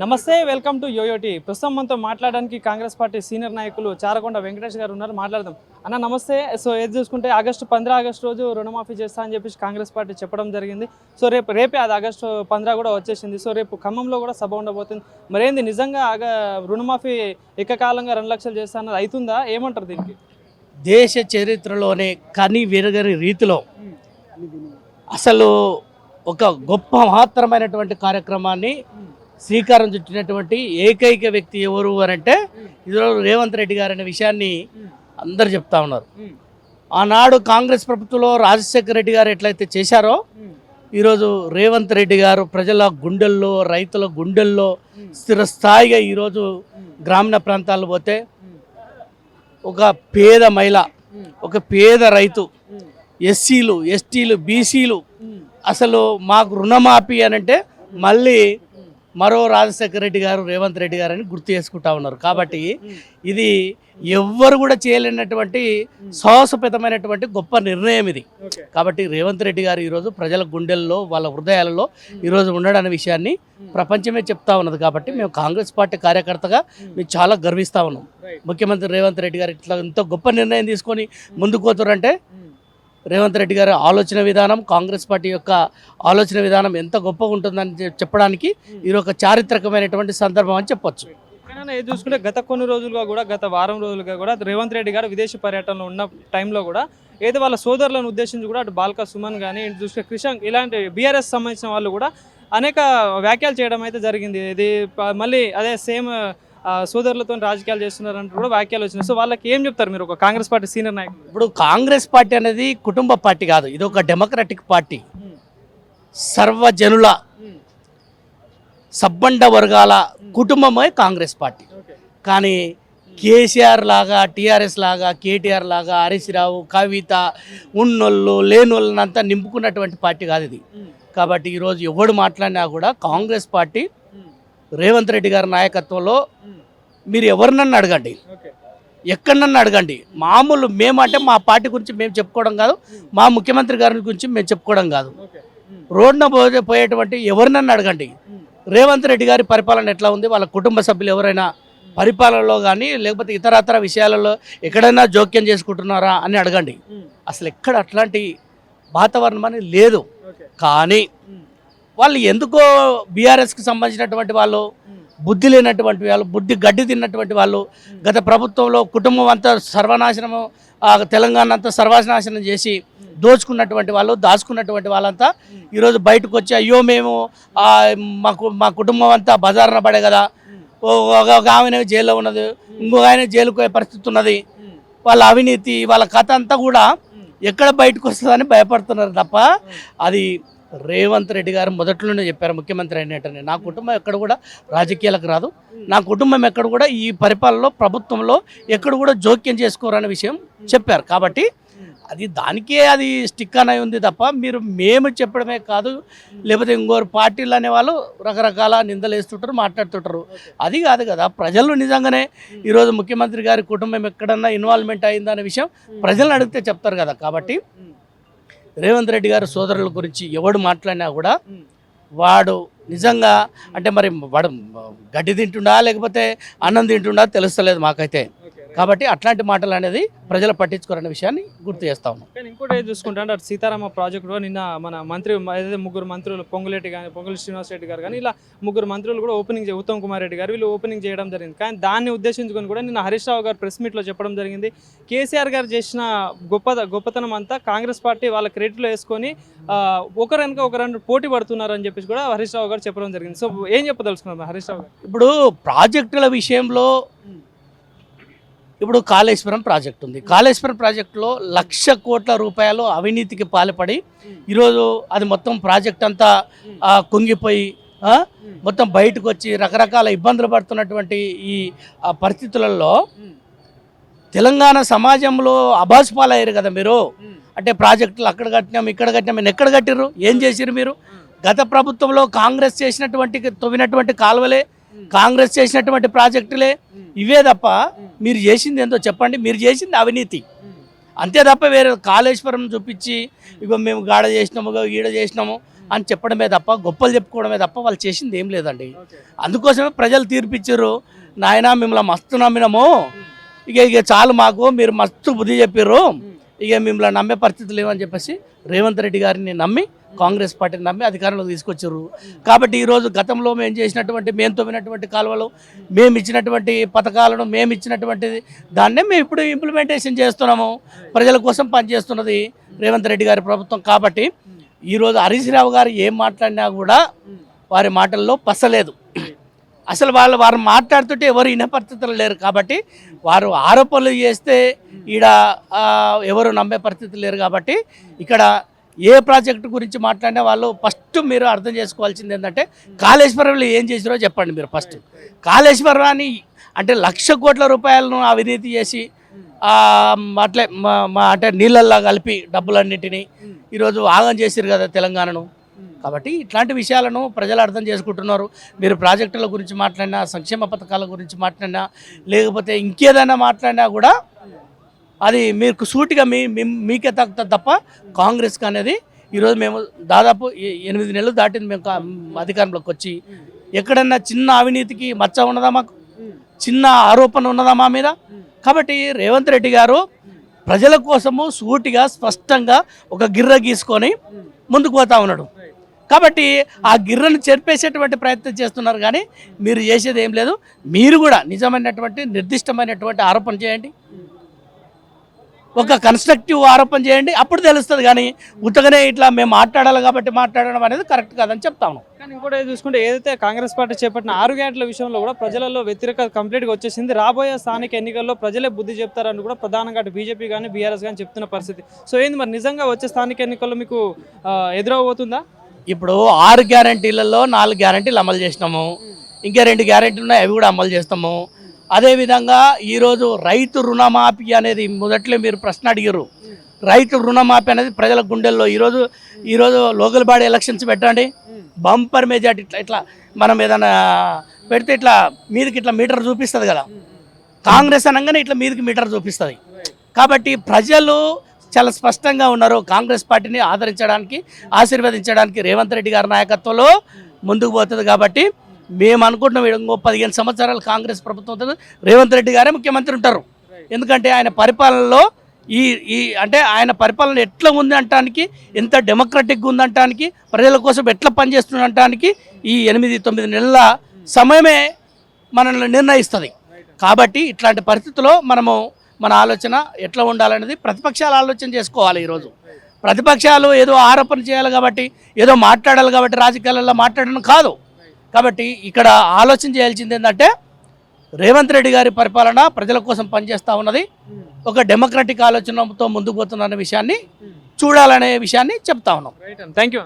నమస్తే, welcome to యోయోటి. ప్రస్తుతం మనతో మాట్లాడడానికి కాంగ్రెస్ పార్టీ సీనియర్ నాయకులు చారకొండ వెంకటేష్ గారు ఉన్నారు. మాట్లాడదాం. అన్న నమస్తే. సో ఏది చూసుకుంటే 15 ఆగస్టు రోజు రుణమాఫీ చేస్తా అని చెప్పేసి కాంగ్రెస్ పార్టీ చెప్పడం జరిగింది. సో రేపే అది ఆగస్టు 15 కూడా వచ్చేసింది. సో రేపు ఖమ్మంలో కూడా సభ ఉండబోతుంది. మరేంది నిజంగా రుణమాఫీ ఏకకాలంగా 2 లక్షలు చేస్తా అన్నది అవుతుందా? ఏమంటారు దీనికి? దేశ చరిత్రలోనే కని విరగని రీతిలో అసలు ఒక గొప్ప మహత్తరమైనటువంటి కార్యక్రమాన్ని శ్రీకారం చుట్టినటువంటి ఏకైక వ్యక్తి ఎవరు అని అంటే ఈరోజు రేవంత్ రెడ్డి గారు అనే విషయాన్ని అందరు చెప్తా ఉన్నారు. ఆనాడు కాంగ్రెస్ ప్రభుత్వంలో రాజశేఖర రెడ్డి గారు ఎట్లయితే చేశారో ఈరోజు రేవంత్ రెడ్డి గారు ప్రజల గుండెల్లో, రైతుల గుండెల్లో స్థిరస్థాయిగా ఈరోజు గ్రామీణ ప్రాంతాల్లో పోతే ఒక పేద మహిళ, ఒక పేద రైతు, ఎస్సీలు, ఎస్టీలు, బీసీలు అసలు మాకు రుణమాఫీ అని అంటే మళ్ళీ మరో రాజశేఖర రెడ్డి గారు, రేవంత్ రెడ్డి గారు అని గుర్తు చేసుకుంటా ఉన్నారు. కాబట్టి ఇది ఎవ్వరు కూడా చేయలేనటువంటి సాహసోపేతమైనటువంటి గొప్ప నిర్ణయం ఇది. కాబట్టి రేవంత్ రెడ్డి గారు ఈరోజు ప్రజల గుండెల్లో, వాళ్ళ హృదయాలలో ఈరోజు ఉండడనే విషయాన్ని ప్రపంచమే చెప్తా ఉన్నది. కాబట్టి మేము కాంగ్రెస్ పార్టీ కార్యకర్తగా మేము చాలా గర్విస్తూ ఉన్నాం. ముఖ్యమంత్రి రేవంత్ రెడ్డి గారు ఇట్లా ఎంతో గొప్ప నిర్ణయం తీసుకొని ముందుకు పోతారంటే రేవంత్ రెడ్డి గారి ఆలోచన విధానం, కాంగ్రెస్ పార్టీ యొక్క ఆలోచన విధానం ఎంత గొప్పగా ఉంటుందని చెప్పడానికి ఇది ఒక చారిత్రకమైనటువంటి సందర్భం అని చెప్పొచ్చు. ఏది చూసుకుంటే గత కొన్ని రోజులుగా కూడా, గత వారం రోజులుగా కూడా రేవంత్ రెడ్డి గారు విదేశీ పర్యటనలో ఉన్న టైంలో కూడా ఏదో వాళ్ళ సోదరులను ఉద్దేశించి కూడా అటు బాల్కా సుమన్ కానీ, ఇటు చూసుకుంటే క్రిషాంక్ ఇలాంటి బీఆర్ఎస్ సంబంధించిన వాళ్ళు కూడా అనేక వ్యాఖ్యలు చేయడం అయితే జరిగింది. ఇది మళ్ళీ అదే సేమ్ సోదరులతో రాజకీయాలు చేస్తున్నారంటూ కూడా వ్యాఖ్యలు వచ్చినాయి. సో వాళ్ళకి ఏం చెప్తారు మీరు ఒక కాంగ్రెస్ పార్టీ సీనియర్ నాయకులు? ఇప్పుడు కాంగ్రెస్ పార్టీ అనేది కుటుంబ పార్టీ కాదు, ఇది ఒక డెమోక్రటిక్ పార్టీ. సర్వజనుల, సబ్బండ వర్గాల కుటుంబమే కాంగ్రెస్ పార్టీ. కానీ కేసీఆర్ లాగా, టీఆర్ఎస్ లాగా, కేటీఆర్ లాగా, హరీష్ రావు, కవిత, ఉన్నోళ్ళు లేనోళ్ళనంతా నింపుకున్నటువంటి పార్టీ కాదు ఇది. కాబట్టి ఈరోజు ఎవడు మాట్లాడినా కూడా కాంగ్రెస్ పార్టీ రేవంత్ రెడ్డి గారి నాయకత్వంలో మీరు ఎవరినన్నా అడగండి, ఎక్కడన్నా అడగండి, మామూలు మేమంటే మా పార్టీ గురించి మేము చెప్పుకోవడం కాదు, మా ముఖ్యమంత్రి గారి గురించి మేము చెప్పుకోవడం కాదు, రోడ్న పోయేటువంటి ఎవరినన్నా అడగండి రేవంత్ రెడ్డి గారి పరిపాలన ఎట్లా ఉంది, వాళ్ళ కుటుంబ సభ్యులు ఎవరైనా పరిపాలనలో కానీ లేకపోతే ఇతరతర విషయాలలో ఎక్కడైనా జోక్యం చేసుకుంటున్నారా అని అడగండి. అసలు ఎక్కడ అట్లాంటి వాతావరణం అనేది లేదు. కానీ వాళ్ళు ఎందుకో బీఆర్ఎస్కి సంబంధించినటువంటి వాళ్ళు, బుద్ధి లేనటువంటి వాళ్ళు, బుద్ధి గడ్డి తిన్నటువంటి వాళ్ళు, గత ప్రభుత్వంలో కుటుంబం అంతా సర్వనాశనము, తెలంగాణ అంతా సర్వనాశనం చేసి దోచుకున్నటువంటి వాళ్ళు, దాచుకున్నటువంటి వాళ్ళంతా ఈరోజు బయటకు వచ్చి అయ్యో మేము మా కుటుంబం అంతా బజారున పడే కదా, ఒక ఆమె జైల్లో ఉన్నది, ఇంకొక ఆయన జైలుకు పోయే పరిస్థితి ఉన్నది, వాళ్ళ అవినీతి, వాళ్ళ కథ అంతా కూడా ఎక్కడ బయటకు వస్తుందని భయపడుతున్నారు తప్ప అది రేవంత్ రెడ్డి గారు మొదట్లోనే చెప్పారు ముఖ్యమంత్రి అయినట్టనే నా కుటుంబం ఎక్కడ కూడా రాజకీయాలకు రాదు, నా కుటుంబం ఎక్కడ కూడా ఈ పరిపాలనలో, ప్రభుత్వంలో ఎక్కడ కూడా జోక్యం చేసుకోరనే విషయం చెప్పారు. కాబట్టి అది దానికే అది స్టిక్ అని ఉంది తప్ప మేము చెప్పడమే కాదు, లేకపోతే ఇంకోరు పార్టీలు అనేవాళ్ళు రకరకాల నిందలు వేస్తుంటారు, మాట్లాడుతుంటారు. అది కాదు కదా, ప్రజలు నిజంగానే ఈరోజు ముఖ్యమంత్రి గారి కుటుంబం ఎక్కడన్నా ఇన్వాల్వ్మెంట్ అయిందనే విషయం ప్రజలను అడిగితే చెప్తారు కదా. కాబట్టి రేవంత్ రెడ్డి గారు సోదరుల గురించి ఎవడు మాట్లాడినా కూడా వాడు నిజంగా అంటే మరి వాడు గడ్డి తింటుండా లేకపోతే అన్నం తింటుండా తెలుస్తలేదు మాకైతే. కాబట్టి అట్లాంటి మాటలు అనేది ప్రజలు పట్టించుకోరనే విషయాన్ని గుర్తు చేస్తా ఉన్నాం. కానీ ఇంకోటి ఏది చూసుకుంటే అటు సీతారామ ప్రాజెక్టులో నిన్న మన మంత్రి ఏదైతే 3 మంత్రులు పొంగులేటి కానీ, పొంగులేటి శ్రీనివాస్ రెడ్డి గారు కానీ ఇలా 3 మంత్రులు కూడా ఓపెనింగ్, ఉత్తమ్ కుమార్ రెడ్డి గారు వీళ్ళు ఓపెనింగ్ చేయడం జరిగింది. కానీ దాన్ని ఉద్దేశించుకొని కూడా నిన్న హరీష్ రావు గారు ప్రెస్ మీట్లో చెప్పడం జరిగింది, కేసీఆర్ గారు చేసిన గొప్పతనం అంతా కాంగ్రెస్ పార్టీ వాళ్ళ క్రెడిట్లో వేసుకొని ఒకరనుక ఒకరు పోటీ పడుతున్నారు అని చెప్పేసి కూడా హరీష్ రావు గారు చెప్పడం జరిగింది. సో ఏం చెప్పదలుచుకున్నారు హరీష్ రావు గారు? ఇప్పుడు ప్రాజెక్టుల విషయంలో ఇప్పుడు కాళేశ్వరం ప్రాజెక్టు ఉంది. కాళేశ్వరం ప్రాజెక్టులో 1,00,000 కోట్ల రూపాయలు అవినీతికి పాల్పడి ఈరోజు అది మొత్తం ప్రాజెక్ట్ అంతా కుంగిపోయి మొత్తం బయటకు వచ్చి రకరకాల ఇబ్బందులు పడుతున్నటువంటి ఈ పరిస్థితులలో తెలంగాణ సమాజంలో అభాసుపాలయ్యారు కదా మీరు. అంటే ప్రాజెక్టులు అక్కడ కట్టినాం, ఇక్కడ కట్టినాం, మీరు ఎక్కడ కట్టిర్రు, ఏం చేసిరు మీరు? గత ప్రభుత్వంలో కాంగ్రెస్ తవ్వినటువంటి కాలువలే, కాంగ్రెస్ చేసినటువంటి ప్రాజెక్టులే ఇవే తప్ప మీరు చేసింది ఏందో చెప్పండి. మీరు చేసింది అవినీతి అంతే తప్ప వేరే కాళేశ్వరం చూపించి ఇగో మేము గాడ చేసినాము, ఈడ చేసినాము, అని చెప్పడమే తప్ప, గొప్పలు చెప్పుకోవడమే తప్ప వాళ్ళు చేసింది ఏం లేదండి. అందుకోసమే ప్రజలు తీర్పిచ్చారు, నాయన మిమ్మల్ని మస్తు నమ్మినాము, ఇక చాలు మాకు, మీరు మస్తు బుద్ధి చెప్పారు, ఇక మిమ్మల్ని నమ్మే పరిస్థితి లేవని చెప్పేసి రేవంత్ రెడ్డి గారిని నమ్మి, కాంగ్రెస్ పార్టీని నమ్మి అధికారంలోకి తీసుకొచ్చారు. కాబట్టి ఈరోజు గతంలో మేము చేసినటువంటి, మేము తవ్వినటువంటి కాలువలు, మేము ఇచ్చినటువంటి పథకాలను, మేము ఇచ్చినటువంటి దాన్నే మేము ఇప్పుడు ఇంప్లిమెంటేషన్ చేస్తున్నాము. ప్రజల కోసం పనిచేస్తున్నది రేవంత్ రెడ్డి గారి ప్రభుత్వం. కాబట్టి ఈరోజు హరీష్ రావు గారు ఏం మాట్లాడినా కూడా వారి మాటల్లో పసలేదు. అసలు వారు మాట్లాడుతుంటే ఎవరు వినే పరిస్థితులు లేరు. కాబట్టి వారు ఆరోపణలు చేస్తే ఈడ ఎవరు నమ్మే పరిస్థితి లేరు. కాబట్టి ఇక్కడ ఏ ప్రాజెక్టు గురించి మాట్లాడినా వాళ్ళు ఫస్ట్ మీరు అర్థం చేసుకోవాల్సింది ఏంటంటే, కాళేశ్వరంలో ఏం చేసిరో చెప్పండి మీరు ఫస్ట్. కాళేశ్వరాన్ని అంటే 1,00,000 కోట్ల రూపాయలను అవినీతి చేసి అట్లే అంటే నీళ్ళల్లో కలిపి డబ్బులన్నింటినీ ఈరోజు ఆగం చేసిరు కదా తెలంగాణను. కాబట్టి ఇట్లాంటి విషయాలను ప్రజలు అర్థం చేసుకుంటున్నారు. మీరు ప్రాజెక్టుల గురించి మాట్లాడినా, సంక్షేమ పథకాల గురించి మాట్లాడినా, లేకపోతే ఇంకేదైనా మాట్లాడినా కూడా అది మీకు సూటిగా మీకే తగ్గుతుంది తప్ప కాంగ్రెస్కి అనేది ఈరోజు మేము దాదాపు 8 నెలలు దాటింది మేము అధికారంలోకి వచ్చి. ఎక్కడన్నా చిన్న అవినీతికి మచ్చ ఉన్నదా, మాకు చిన్న ఆరోపణ ఉన్నదా మా మీద? కాబట్టి రేవంత్ రెడ్డి గారు ప్రజల కోసము సూటిగా స్పష్టంగా ఒక గిర్ర గీసుకొని ముందుకు పోతా ఉన్నాడు. కాబట్టి ఆ గిర్రను చెరిపేసేటువంటి ప్రయత్నం చేస్తున్నారు. కానీ మీరు చేసేది ఏం లేదు. మీరు కూడా నిజమైనటువంటి నిర్దిష్టమైనటువంటి ఆరోపణ చేయండి, ఒక కన్స్ట్రక్టివ్ ఆరోపణ చేయండి, అప్పుడు తెలుస్తుంది. కానీ ఉత్తగానే ఇట్లా మేము మాట్లాడాలి కాబట్టి మాట్లాడడం అనేది కరెక్ట్ కాదని చెప్తాను. కానీ ఇంకోటి చూసుకుంటే, ఏదైతే కాంగ్రెస్ పార్టీ చేపట్టిన 6 గ్యారెంటీల విషయంలో కూడా ప్రజలలో వ్యతిరేకత కంప్లీట్గా వచ్చేసింది. రాబోయే స్థానిక ఎన్నికల్లో ప్రజలే బుద్ధి చెప్తారని కూడా ప్రధానంగా అటు బీజేపీ కానీ బీఆర్ఎస్ కానీ చెప్తున్న పరిస్థితి. సో ఏంది మరి నిజంగా వచ్చే స్థానిక ఎన్నికల్లో మీకు ఎదురవబోతుందా? ఇప్పుడు 6 గ్యారెంటీలలో 4 గ్యారెంటీలు అమలు చేసినాము, ఇంకా 2 గ్యారెంటీలు ఉన్నాయి, అవి కూడా అమలు చేస్తాము. అదేవిధంగా ఈరోజు రైతు రుణమాఫీ అనేది మొదట్లో మీరు ప్రశ్న అడిగారు. రైతు రుణమాఫీ అనేది ప్రజల గుండెల్లో ఈరోజు లోకల్ బాడీ ఎలక్షన్స్ పెట్టండి, బంపర్ మెజార్టీ ఇట్లా మనం ఏదైనా పెడితే ఇట్లా మీదకి ఇట్లా మీటర్ చూపిస్తుంది కదా, కాంగ్రెస్ అనగానే ఇట్లా మీదకి మీటర్ చూపిస్తుంది. కాబట్టి ప్రజలు చాలా స్పష్టంగా ఉన్నారు. కాంగ్రెస్ పార్టీని ఆదరించడానికి, ఆశీర్వదించడానికి రేవంత్ రెడ్డి గారి నాయకత్వంలో ముందుకు పోతుంది. కాబట్టి మేము అనుకుంటున్నాం ఇంకో 15 సంవత్సరాలు కాంగ్రెస్ ప్రభుత్వం, రేవంత్ రెడ్డి గారే ముఖ్యమంత్రి ఉంటారు. ఎందుకంటే ఆయన పరిపాలనలో అంటే ఆయన పరిపాలన ఎట్లా ఉంది అంటానికి, ఎంత డెమోక్రటిక్గా ఉందంటానికి, ప్రజల కోసం ఎట్లా పనిచేస్తుండటానికి ఈ 8-9 నెలల సమయమే మనల్ని నిర్ణయిస్తుంది. కాబట్టి ఇట్లాంటి పరిస్థితుల్లో మన ఆలోచన ఎట్లా ఉండాలనేది ప్రతిపక్షాలు ఆలోచన చేసుకోవాలి. ఈరోజు ప్రతిపక్షాలు ఏదో ఆరోపణ చేయాలి కాబట్టి, ఏదో మాట్లాడాలి కాబట్టి రాజకీయాలలో మాట్లాడడం కాదు. కాబట్టి ఇక్కడ ఆలోచన చేయాల్సింది ఏంటంటే, రేవంత్ రెడ్డి గారి పరిపాలన ప్రజల కోసం పనిచేస్తూ ఉన్నది, ఒక డెమోక్రటిక్ ఆలోచనతో ముందుకు పోతున్న విషయాన్ని చూడాలనే విషయాన్ని చెప్తా ఉన్నాం. Thank you.